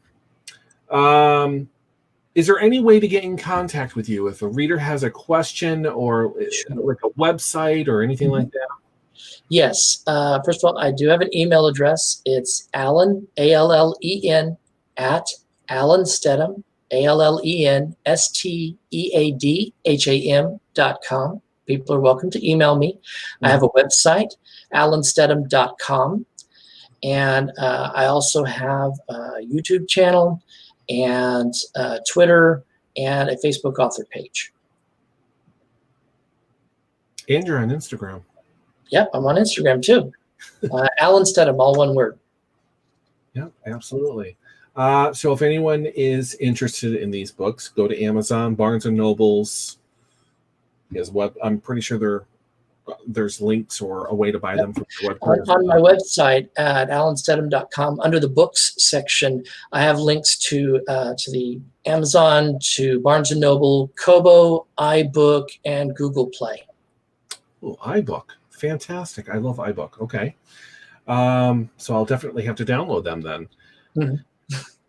Is there any way to get in contact with you if a reader has a question or like a website or anything like that? Yes. First of all, I do have an email address. It's Allen, ALLEN, at Allen Steadham, ALlenSteadham.com. People are welcome to email me. I have a website, allensteadham.com. And I also have a YouTube channel and Twitter and a Facebook author page. And you're on Instagram. Yep, I'm on Instagram too. Allen Steadham, all one word. Yeah, absolutely. So if anyone is interested in these books, go to Amazon, Barnes & Noble's. I'm pretty sure there's links or a way to buy them from the website. On my website at allensteadham.com, under the books section, I have links to the Amazon, to Barnes & Noble, Kobo, iBook, and Google Play. Oh, iBook. Fantastic. I love iBook. Okay. So I'll definitely have to download them then.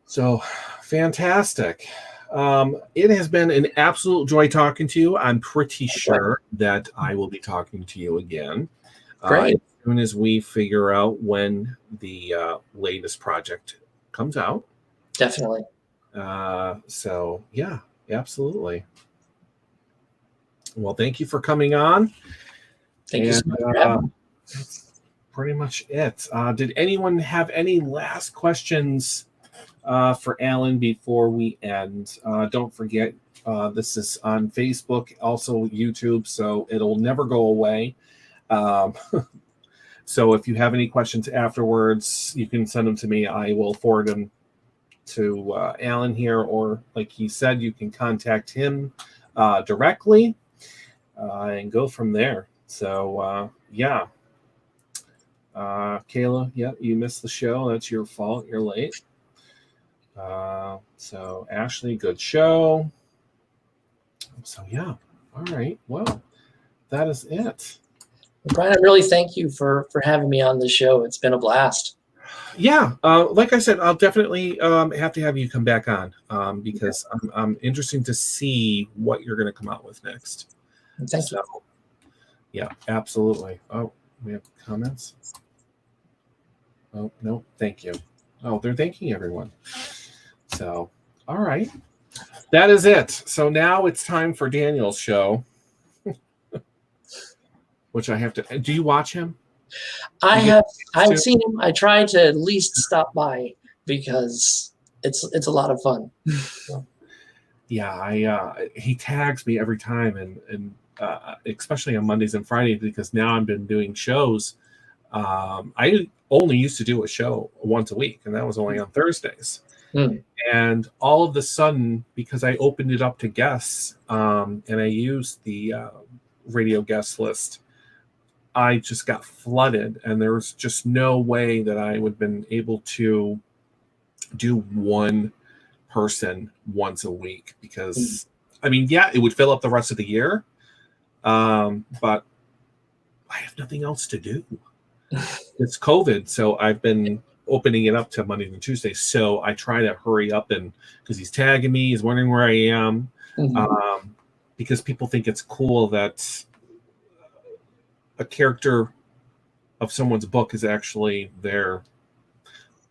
So fantastic. It has been an absolute joy talking to you. I'm pretty sure that I will be talking to you again. Great. As soon as we figure out when the latest project comes out. Definitely. So yeah, absolutely. Well, thank you for coming on. Thank you so much for having me. That's pretty much it. Did anyone have any last questions for Allen before we end? Don't forget, this is on Facebook, also YouTube, so it'll never go away. So if you have any questions afterwards, you can send them to me. I will forward them to Allen here, or like he said, you can contact him directly and go from there. So yeah. Kayla, yeah, you missed the show. That's your fault. You're late. So Ashley, good show. So yeah. All right. Well, that is it. Brian, I really thank you for having me on the show. It's been a blast. Yeah, like I said, I'll definitely have to have you come back on because I'm interested to see what you're going to come out with next. Thank you. Yeah, absolutely. Oh, we have comments. Oh, no, thank you. Oh, they're thanking everyone. So, all right. That is it. So now it's time for Daniel's show, which I have to. Do you watch him? I've seen him. I try to at least stop by because it's a lot of fun. Yeah, he tags me every time, and especially on Mondays and Fridays because now I've been doing shows. I only used to do a show once a week, and that was only on Thursdays. And all of a sudden, because I opened it up to guests, and I used the radio guest list, I just got flooded, and there was just no way that I would have been able to do one person once a week because, I mean, yeah, it would fill up the rest of the year, but I have nothing else to do. It's COVID, so I've been opening it up to Mondays and Tuesdays. So I try to hurry up, and because he's tagging me, he's wondering where I am, because people think it's cool that a character of someone's book is actually there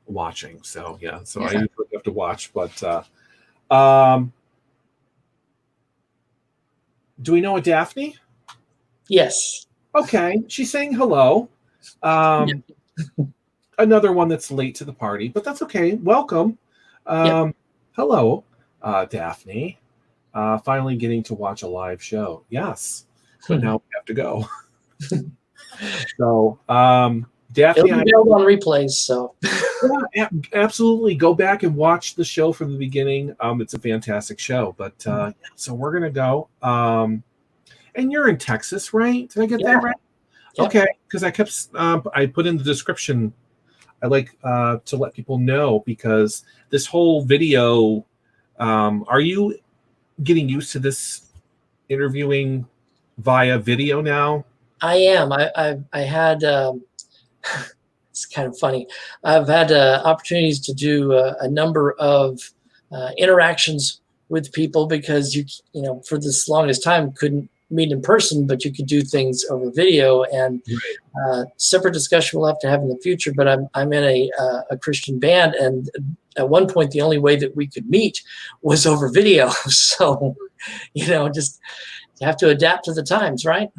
watching. So yeah, so I usually have to watch. But do we know a Daphne? Yes. Okay, she's saying hello. Another one that's late to the party, but that's okay. Welcome. Hello, Daphne. Finally getting to watch a live show. Yes, but now we have to go. So, Daphne, it'll be on replays. So, yeah, absolutely, go back and watch the show from the beginning. It's a fantastic show. But so we're gonna go. And you're in Texas, right? Did I get that right? Yep. Okay, because I kept I put in the description. I like to let people know because this whole video. Are you getting used to this interviewing via video now? I am. I had. It's kind of funny. I've had opportunities to do a number of interactions with people because you know for this longest time couldn't meet in person, but you could do things over video. And separate discussion we'll have to have in the future. But I'm in a Christian band, and at one point the only way that we could meet was over video. So you know, just you have to adapt to the times, right?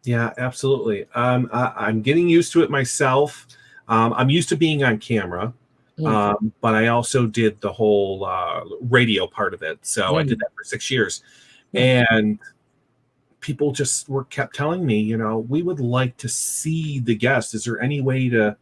Yeah, absolutely. I'm getting used to it myself. I'm used to being on camera, but I also did the whole radio part of it. So I did that for 6 years. And people just kept telling me, you know, we would like to see the guest. Is there any way to?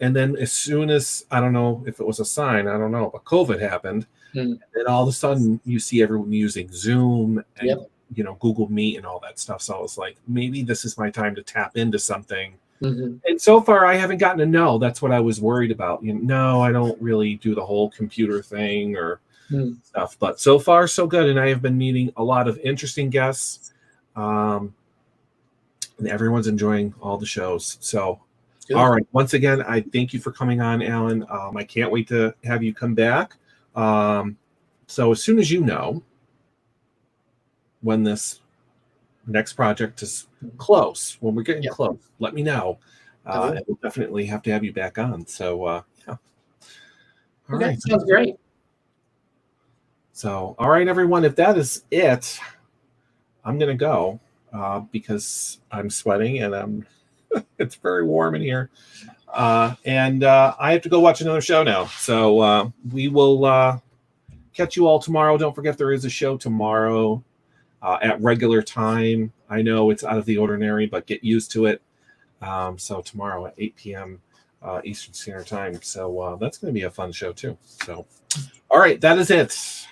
And then as soon as, I don't know if it was a sign, I don't know, but COVID happened. And then all of a sudden you see everyone using Zoom and you know, Google Meet and all that stuff. So I was like, maybe this is my time to tap into something. And so far, I haven't gotten a no. That's what I was worried about. You know, no, I don't really do the whole computer thing or stuff. But so far, so good. And I have been meeting a lot of interesting guests. And everyone's enjoying all the shows. So, all right. Once again, I thank you for coming on, Alan. I can't wait to have you come back. So as soon as you know when this next project is close, when we're getting close, let me know. And we'll definitely have to have you back on. So, yeah. All right. Sounds great. So, all right, everyone. If that is it, I'm going to go because I'm sweating and it's very warm in here. And I have to go watch another show now. So we will catch you all tomorrow. Don't forget there is a show tomorrow at regular time. I know it's out of the ordinary, but get used to it. So tomorrow at 8 p.m. Eastern Standard Time. So that's going to be a fun show too. So, all right, that is it.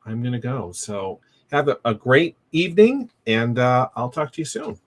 I'm going to go. So have a great evening, and I'll talk to you soon.